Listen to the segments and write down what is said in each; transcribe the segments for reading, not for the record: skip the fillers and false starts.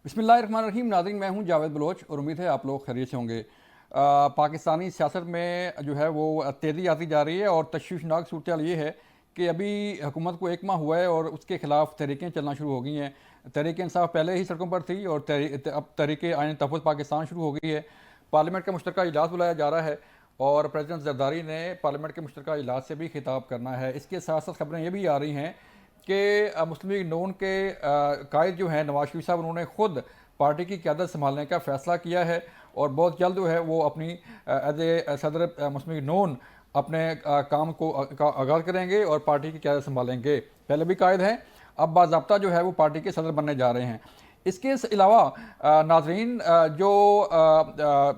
बिस्मिल्लाहिर्रहमानिर्रहीम। नाज़रीन, मैं हूं जावेद बलोच और उम्मीद है आप लोग खैरियत से होंगे। पाकिस्तानी सियासत में जो है वो तेज़ी आती जा रही है और तशवीशनाक सूरत ये है कि अभी हुकूमत को एक माह हुआ है और उसके ख़िलाफ़ तहरीकें चलना शुरू हो गई हैं। तहरीक इंसाफ पहले ही सड़कों पर थी और अब तहरीक आइन तहफ़्फ़ुज़ पाकिस्तान शुरू हो गई है। पार्लियामेंट का मुश्तरका इजलास बुलाया जा रहा है और प्रेसिडेंट ज़रदारी ने पार्लियामेंट के मुश्तरका इजलास से भी खिताब करना है। इसके साथ साथ खबरें ये भी आ रही हैं कि मुस्लिम लीग नून के कायद जो हैं नवाज शरीफ साहब, उन्होंने खुद पार्टी की क़यादत संभालने का फ़ैसला किया है और बहुत जल्द जो है वो अपनी एज ए सदर मुस्लिम लीग नून अपने काम को का आगाज़ करेंगे और पार्टी की क़यादत संभालेंगे। पहले भी कायद हैं, अब बाज़ाब्ता जो है वो पार्टी के सदर बनने जा रहे हैं। इसके अलावा नाजरीन, जो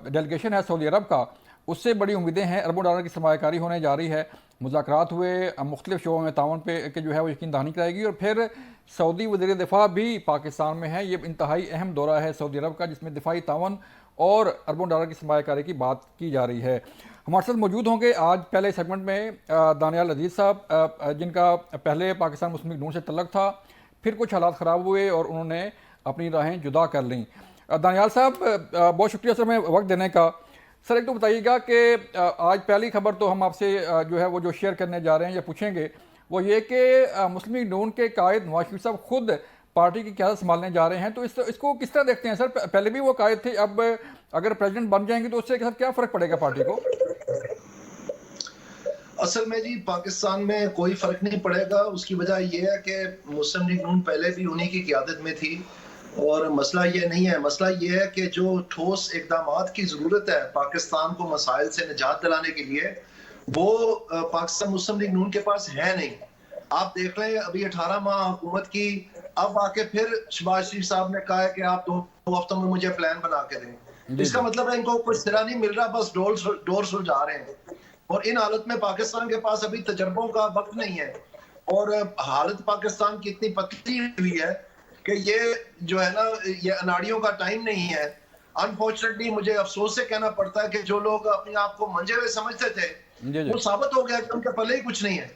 डेलीगेशन है सऊदी अरब का, उससे बड़ी उम्मीदें हैं। अरबों डॉलर की सरमायाकारी होने जा रही है। मुज़ाकरात हुए, मुख्तलिफ शोबों में ताउन पे के जो है वो यकीन दहानी कराएगी। और फिर सऊदी वज़ीर दिफ़ा भी पाकिस्तान में है। ये इंतहाई अहम दौरा है सऊदी अरब का, जिसमें दिफाई ताउन और अरबों डॉलर की सरमायाकारी की बात की जा रही है। हमारे साथ मौजूद होंगे आज पहले सेगमेंट में दानियाल अजीज़ साहब, जिनका पहले पाकिस्तान मुस्लिम लीग नून से तल्लुक़ था, फिर कुछ हालात ख़राब हुए और उन्होंने अपनी राहें जुदा कर लीं। दानियाल साहब, बहुत शुक्रिया सर हमें वक्त देने का। सर, एक तो बताइएगा कि आज पहली खबर तो हम आपसे जो है वो जो शेयर करने जा रहे हैं या पूछेंगे वो ये कि मुस्लिम लीग नून के कायद नवाज शरीफ साहब खुद पार्टी की क़यादत संभालने जा रहे हैं, तो इसको किस तरह देखते हैं सर? पहले भी वो कायद थे, अब अगर प्रेसिडेंट बन जाएंगे तो उससे क्या फ़र्क पड़ेगा पार्टी को? असल में जी पाकिस्तान में कोई फर्क नहीं पड़ेगा। उसकी वजह यह है कि मुस्लिम लीग नून पहले भी उन्हीं की क़यादत में थी और मसला ये नहीं है। मसला ये है कि जो ठोस इक़दामात की ज़रूरत है पाकिस्तान को मसाइल से निजात दिलाने के लिए, वो पाकिस्तान मुस्लिम लीग नून के पास है नहीं। आप देख लें, अभी 18 माह हुकूमत की, अब आके फिर शहबाज शरीफ साहब ने कहा है कि आप 2 हफ्तों में मुझे प्लान बना के दें। जी इसका जी। मतलब है इनको कुछ सिरा नहीं मिल रहा, बस डोर सुलझा रहे हैं। और इन हालत में पाकिस्तान के पास अभी तजर्बों का वक्त नहीं है और हालत पाकिस्तान की इतनी पतली हुई है कि ये जो है ना, ये अनाड़ियों का टाइम नहीं है। अनफॉर्चुनेटली मुझे अफसोस से कहना पड़ता है कि जो लोग अपने आप को मंजे हुए समझते थे, जी जी। वो साबित हो गया कि उनके पल्ले ही कुछ नहीं है।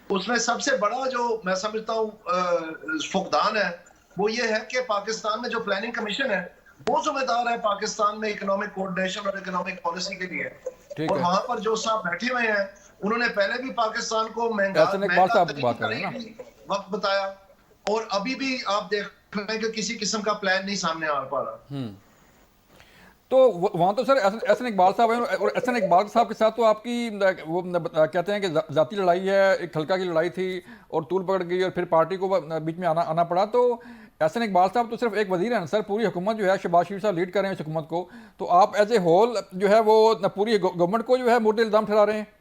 उसमें सबसे बड़ा जो मैं समझता हूँ फुकदान है, वो ये है कि पाकिस्तान में जो प्लानिंग कमीशन है, वो जिम्मेदार है पाकिस्तान में इकोनॉमिक कोऑर्डिनेशन और इकोनॉमिक पॉलिसी के लिए। ठीक और है। वहां पर जो साहब बैठे हुए हैं, उन्होंने पहले भी पाकिस्तान को महंगा एहसन इकबाल महंगा साहब की तरीन बात कर रहे हैं ना? करेंगे वक्त बताया, और अभी भी आप देख रहे हैं कि किसी किस्म का प्लान नहीं सामने आ पा रहा। तो वहाँ तो सर एहसन इकबाल साहब हैं और एहसन इकबाल साहब के साथ तो आपकी कहते हैं कि जाती लड़ाई है, एक हल्का की लड़ाई थी और तूल पकड़ गई और फिर पार्टी को बीच में आना आना पड़ा। तो एहसन इकबाल साहब तो सिर्फ एक वजीर हैं सर, पूरी हुकूमत जो है शहबाज शरीफ साहब लीड कर रहे हैं इस हुकूमत को। तो आप एज ए होल जो है वो पूरी गवर्नमेंट को जो है मोटे इल्ज़ाम ठहरा रहे हैं।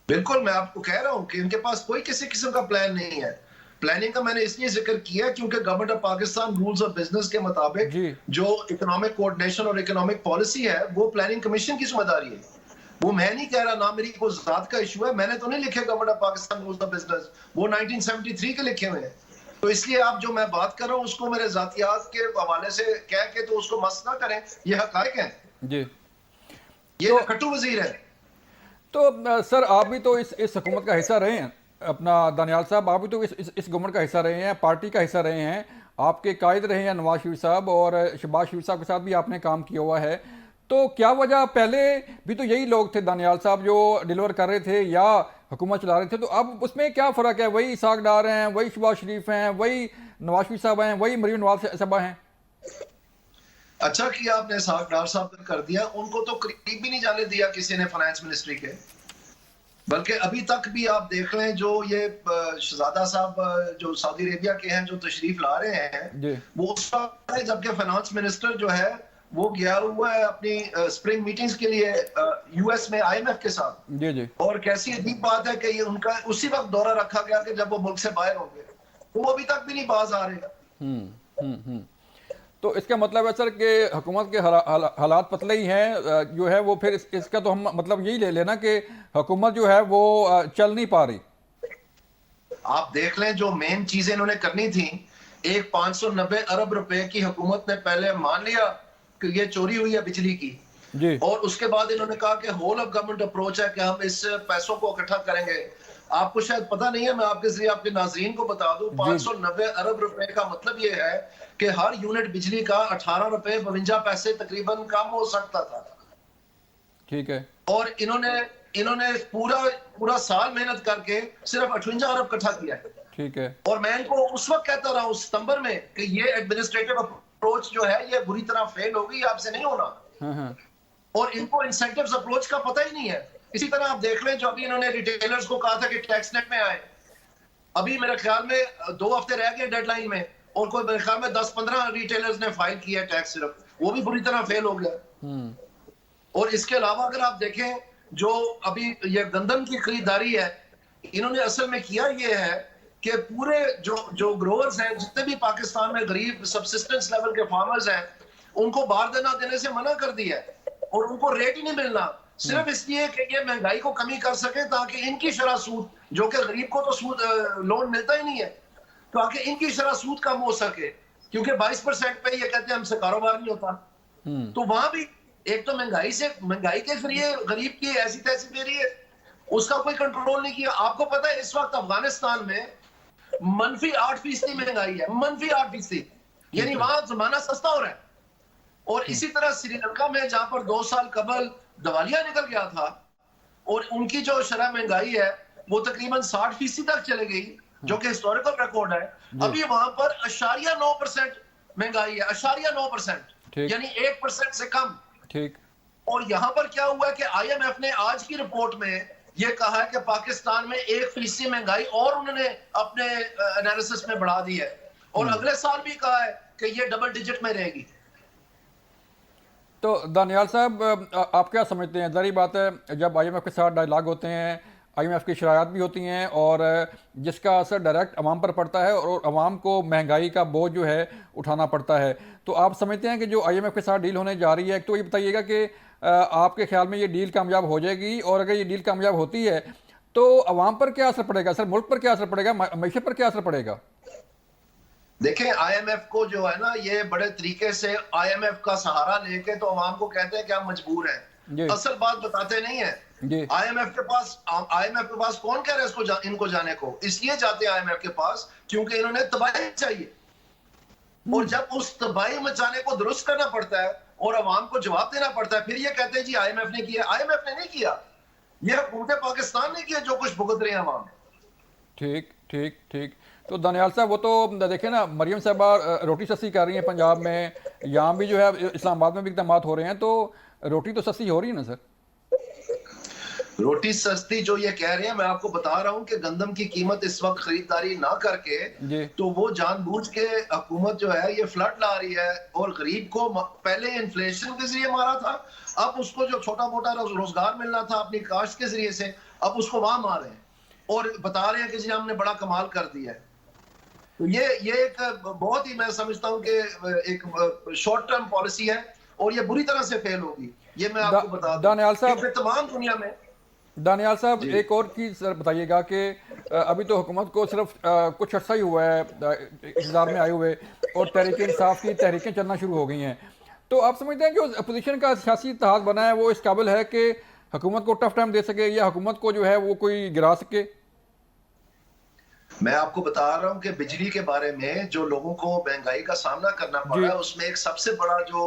बिल्कुल, मैं आपको कह रहा हूं कि इनके पास कोई किसी किस्म का प्लान नहीं है। प्लानिंग का मैंने इसलिए जिक्र किया क्योंकि government of Pakistan rules of business के मुताबिक जी जो इकोनॉमिक कोऑर्डिनेशन और इकोनॉमिक पॉलिसी है, वो प्लानिंग कमीशन की जिम्मेदारी है। वो मैं नहीं कह रहा, ना मेरी कोई जात का इशू है, मैंने तो नहीं लिखे government of Pakistan rules of business, वो 1973 के लिखे हुए हैं। तो इसलिए आप जो मैं बात कर रहा हूं उसको मेरे जातियात के हवाले से कह के तो उसको मस्त ना करें, ये हकायक है। जी। ये तो खट्टू वजीर है। सर, आप भी तो इस हुकूमत का हिस्सा रहे हैं। अपना दानियाल साहब, आप भी तो इस गवर्नमेंट का हिस्सा रहे हैं, पार्टी का हिस्सा रहे हैं। आपके कायद रहे हैं नवाज शरीफ साहब और शहबाज शरीफ साहब के साथ भी आपने काम किया हुआ है। तो क्या वजह, पहले भी तो यही लोग थे दानियाल साहब जो डिलीवर कर रहे थे या हुकूमत चला रहे थे, तो अब उसमें क्या फ़र्क है? वही इसाक डार हैं, वही शहबाज शरीफ हैं, वही नवाज शरीफ साहब हैं, वही मरीम नवाज साहबा हैं। अच्छा किया आपने साहब डार साहब का कर दिया, उनको तो करीब भी नहीं जाने दिया किसी ने फाइनेंस मिनिस्ट्री के। बल्कि अभी तक भी आप देख लें, जो ये शहजादा साहब जो सऊदी अरेबिया के हैं, जो तशरीफ ला रहे हैं, जी वो उस वक्त है जबकि फाइनेंस मिनिस्टर जो है वो गया हुआ है अपनी स्प्रिंग मीटिंग्स के लिए यूएस में आईएमएफ के साथ। जी जी। और कैसी अजीब बात है कि ये उनका उसी वक्त दौरा रखा गया कि जब वो मुल्क से बाहर होंगे, तो वो अभी तक भी नहीं बाज आ रहे। हम्म। तो इसका मतलब है सर कि हुकूमत के हालात पतले ही हैं जो है वो, फिर इसका तो हम मतलब यही ले लेना कि हुकूमत जो है वो चल नहीं पा रही। आप देख लें, जो मेन चीजें इन्होंने करनी थी, एक 590 अरब रुपए की हुकूमत ने पहले मान लिया कि ये चोरी हुई है बिजली की, जी और उसके बाद इन्होंने कहा कि होल ऑफ गवर्नमेंट अप्रोच है कि हम इस पैसों को इकट्ठा करेंगे। आपको शायद पता नहीं है, मैं आपके जरिए आपके नाजरीन को बता दूं, जी 590 अरब रुपए का मतलब ये है कि हर यूनिट बिजली का 18 रुपए 52 पैसे तकरीबन कम हो सकता था। ठीक है। और इन्होंने इन्होंने पूरा पूरा साल मेहनत करके सिर्फ 58 अरब इकट्ठा किया है। ठीक है। और मैं इनको उस वक्त कहता रहा हूं सितंबर में कि ये एडमिनिस्ट्रेटिव अप्रोच जो है ये बुरी तरह फेल होगी, आपसे नहीं होना। हाँ हाँ। और इनको इंसेंटिव्स अप्रोच का पता ही नहीं है। इसी तरह आप देख लें, जो अभी इन्होंने रिटेलर्स को कहा था कि टैक्स नेट में आए, अभी मेरे ख्याल में 2 हफ्ते रह गए डेडलाइन में, और कोई मेरे ख्याल में 10-15 रिटेलर्स ने फाइल किया है टैक्स, सिर्फ वो भी बुरी तरह फेल हो गया। और इसके अलावा अगर आप देखें, जो अभी ये गंदम की खरीदारी है, इन्होंने असल में किया ये है कि पूरे जो ग्रोवर्स हैं, जितने भी पाकिस्तान में गरीब सब्सिस्टेंस लेवल के फार्मर्स हैं, उनको बारदाना देने से मना कर दिया है, और उनको रेट ही नहीं मिलना, सिर्फ इसलिए कि ये महंगाई को कमी कर सके, ताकि इनकी शरह सूद, जो कि गरीब को तो सूद लोन मिलता ही नहीं है, ताकि इनकी शरह सूद कम हो सके, क्योंकि 22% पे ये कहते हैं हमसे कारोबार नहीं होता। तो वहां भी एक तो महंगाई के जरिए गरीब की ऐसी तैसी दे रही है, उसका कोई कंट्रोल नहीं किया। आपको पता है इस वक्त अफगानिस्तान में -8% महंगाई है, -8%, यानी वहां जमाना सस्ता हो रहा है। और इसी तरह श्रीलंका में, जहां पर 2 साल कबल दिवालिया निकल गया था, और उनकी जो शरह महंगाई है वो तकरीबन 60% तक चले गई, जो कि हिस्टोरिकल रिकॉर्ड है। अभी वहां पर 0.9% महंगाई है, 0.9%, यानी 1% से कम। ठीक। और यहां पर क्या हुआ है कि IMF ने आज की रिपोर्ट में यह कहा है कि पाकिस्तान में 1% महंगाई और उन्होंने अपने एनालिसिस में बढ़ा दी है, और अगले साल भी कहा है कि यह डबल डिजिट में रहेगी। तो दानियाल साहब, आप क्या समझते हैं? ज़ाहिर बात है, जब IMF के साथ डायलॉग होते हैं, IMF की शरायत भी होती हैं, और जिसका असर डायरेक्ट अवाम पर पड़ता है, और अवाम को महंगाई का बोझ जो है उठाना पड़ता है। तो आप समझते हैं कि जो IMF के साथ डील होने जा रही है, तो ये बताइएगा कि आपके ख्याल में ये डील कामयाब हो जाएगी? और अगर ये डील कामयाब होती है तो अवाम पर क्या असर पड़ेगा सर? मुल्क पर क्या असर पड़ेगा? मईशत पर क्या असर पड़ेगा? देखें, IMF को जो है ना, ये बड़े तरीके से IMF का सहारा लेके तो अवाम को कहते हैं कि हम मजबूर हैं, असल बात बताते नहीं है। IMF के पास कौन कह रहा है इनको जाने को? इसलिए जाते हैं IMF के पास क्योंकि इन्होंने तबाही चाहिए, और जब उस तबाही मचाने को दुरुस्त करना पड़ता है और अवाम को जवाब देना पड़ता है, फिर ये कहते हैं जी IMF ने किया। IMF ने नहीं किया, ये हुकूमत पाकिस्तान ने किया जो कुछ भुगत रहे हैं अवाम। ठीक ठीक ठीक। तो दानियाल साहब, वो तो देखें ना, मरियम साहबा रोटी सस्ती कर रही हैं पंजाब में, यहाँ भी जो है इस्लामाबाद में भी इकदाम हो रहे हैं, तो रोटी तो सस्ती हो रही है ना सर? रोटी सस्ती जो ये कह रहे हैं, मैं आपको बता रहा हूं कि गंदम की कीमत इस वक्त खरीदारी ना करके, तो वो जानबूझ के हुकूमत जो है ये फ्लड ला रही है, और गरीब को पहले इन्फ्लेशन के जरिए मारा था, अब उसको जो छोटा मोटा रोजगार मिलना था अपनी काश्त के जरिए से, अब उसको वहां मार रहे हैं, और बता रहे हैं कि जी हमने बड़ा कमाल कर दिया है। तो ये एक बहुत ही, मैं समझता हूं कि एक शॉर्ट टर्म पॉलिसी है, और ये बुरी तरह से फेल होगी, ये मैं आपको बता दूं। दानियाल साहब, तमाम दुनिया में दानियाल साहब, एक और चीज़ सर बताइएगा कि अभी तो हुकूमत को सिर्फ कुछ अर्सा ही हुआ है इक़्तिदार में आए हुए, और तहरीक इंसाफ की तहरीकें चलना शुरू हो गई हैं, तो आप समझते हैं जो अपोजिशन का सियासी इत्तेहाद बना है वो इस काबिल है कि हुकूमत को टफ टाइम दे सके, या हुकूमत को जो है वो कोई गिरा सके? मैं आपको बता रहा हूं कि बिजली के बारे में जो लोगों को महंगाई का सामना करना पड़ रहा है, उसमें एक सबसे बड़ा जो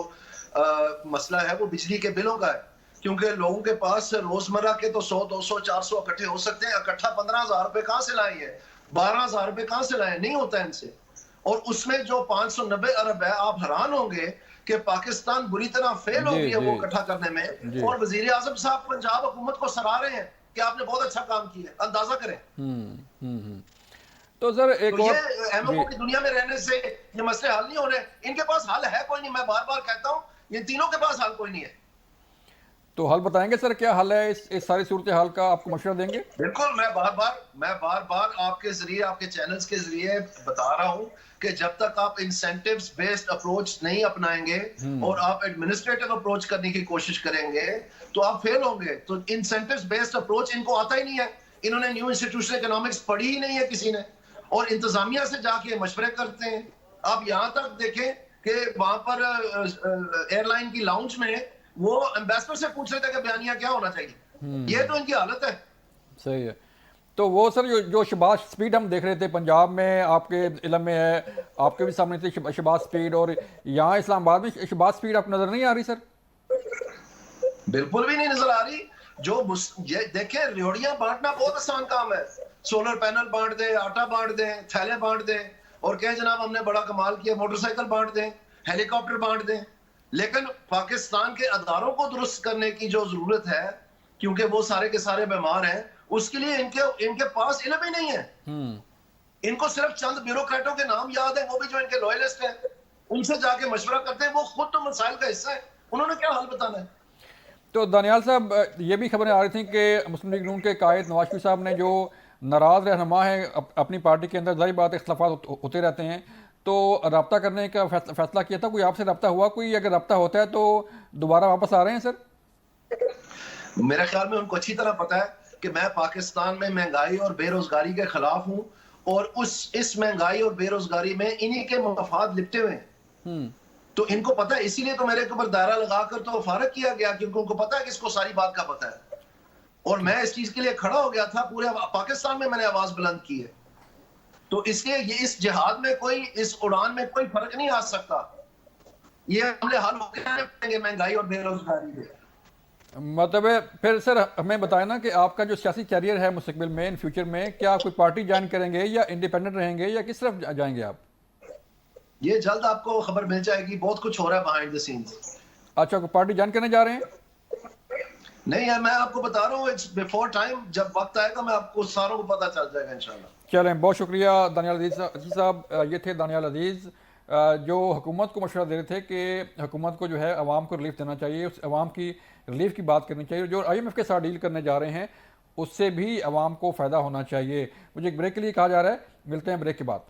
मसला है वो बिजली के बिलों का है, क्योंकि लोगों के पास रोजमर्रा के तो 100, 200, 400 इकट्ठे हो सकते हैं, इकट्ठा 15,000 रुपए कहां से लाएंगे, 12,000 रुपए कहां से लाए, नहीं होता है इनसे। और उसमें जो 590 अरब है, आप हैरान होंगे कि पाकिस्तान बुरी तरह फेल हो गई है वो इकट्ठा करने में, और वजीर आजम साहब पंजाब हुकूमत को सराह रहे हैं कि आपने बहुत अच्छा काम किया, अंदाजा करें। तो सर एक और MFO की दुनिया में रहने से ये मसले हल नहीं हो रहे, इनके पास हल है कोई नहीं, मैं बार बार कहता हूं, ये तीनों के पास हल कोई नहीं है। तो हल बताएंगे सर, क्या हल है इस सारी सूरत हाल का? आपको मशवरा देंगे? बिल्कुल, मैं बार बार आपके जरिए, आपके चैनल्स के जरिए बता रहा हूं कि जब तक आप इंसेंटिव्स बेस्ड अप्रोच नहीं अपनाएंगे और आप एडमिनिस्ट्रेटिव अप्रोच करने की कोशिश करेंगे तो आप फेल होंगे। तो इंसेंटिव्स बेस्ड अप्रोच इनको आता ही नहीं है, इन्होंने न्यू इंस्टीट्यूशनल इकोनॉमिक्स पढ़ी ही नहीं है किसी ने, और इंतजामिया से जाके मशवरे करते हैं। आप यहां तक देखें कि वहां पर एयरलाइन की लाउंज में वो एम्बेसडर से पूछ रहे थे कि बयानिया क्या होना चाहिए। ये तो इनकी हालत है। सही है। तो वो सर जो शहबाज स्पीड हम देख रहे थे पंजाब में, आपके इलम में है, आपके भी सामने थे शहबाज स्पीड, और यहाँ इस्लामाबाद में शहबाज स्पीड आपको नजर नहीं आ रही सर? बिल्कुल भी नहीं नजर आ रही। ये देखें, रेवड़ियां बांटना बहुत आसान काम है। सोलर पैनल बांट दे, आटा बांट दे, थैले बांट दे, और कहे जनाब हमने बड़ा कमाल किया, मोटरसाइकिल बांट दे, हेलीकॉप्टर बांट दे। लेकिन पाकिस्तान के अदारों को दुरुस्त करने की जो जरूरत है, क्योंकि वो सारे के सारे बीमार हैं, उसके लिए इनके पास इल्म ही नहीं है। इनको सिर्फ चंद ब्यूरोक्रेटों के नाम याद है, वो भी जो इनके लॉयलिस्ट हैं, उनसे जाके मशवरा करते हैं। वो खुद तो मसाइल का हिस्सा है, उन्होंने क्या हल बताना है। तो दानियाल साहब, ये भी खबरें आ रही थी कि मुस्लिम लीग नून के कायद नवाज शरीफ साहब ने जो नाराज रहनुमा है अपनी पार्टी के अंदर, जाहिर बात है इख्तलाफात होते रहते हैं, तो रब्ता करने का फैसला किया था। कोई आपसे रब्ता हुआ? कोई अगर रब्ता होता है तो दोबारा वापस आ रहे हैं सर? मेरे ख्याल में उनको अच्छी तरह पता है कि मैं पाकिस्तान में महंगाई और बेरोजगारी के खिलाफ हूं, और इस महंगाई और बेरोजगारी में इन्हीं के मफाद लिपटे हुए हैं। तो इनको पता है, इसीलिए तो मेरे ऊपर दायरा लगाकर तो फारग किया गया, क्योंकि उनको पता है कि इसको सारी बात का पता है। और मैं इस चीज के लिए खड़ा हो गया था, पूरे पाकिस्तान में मैंने आवाज बुलंद की है। तो इसलिए ये इस जिहाद में कोई, इस उड़ान में कोई फर्क नहीं आ सकता। ये हमले हल हो गए महंगाई और बेरोजगारी के। मतलब फिर सर हमें बताएं ना कि आपका जो सियासी कैरियर है मुस्तकबिल में, इन फ्यूचर में, क्या आप कोई पार्टी ज्वाइन करेंगे या इंडिपेंडेंट रहेंगे या किस तरफ जाएंगे आप? ये जल्द आपको खबर मिल जाएगी, बहुत कुछ हो रहा है बिहाइंड द सीन्स। अच्छा, कोई पार्टी ज्वाइन करने जा रहे हैं? नहीं यार, मैं आपको बता रहा हूँ, इट्स बिफोर टाइम। जब वक्त आएगा मैं आपको सारों को पता चल जाएगा इंशाल्लाह। चलें, बहुत शुक्रिया दानियाल अजीज साहब। ये थे दानियाल अजीज, जो हुकूमत को मशवरा दे रहे थे कि हुकूमत को जो है अवाम को रिलीफ देना चाहिए, उस अवाम की रिलीफ की बात करनी चाहिए। जो IMF के साथ डील करने जा रहे हैं उससे भी अवाम को फ़ायदा होना चाहिए। मुझे एक ब्रेक के लिए कहा जा रहा है, मिलते हैं ब्रेक के बाद।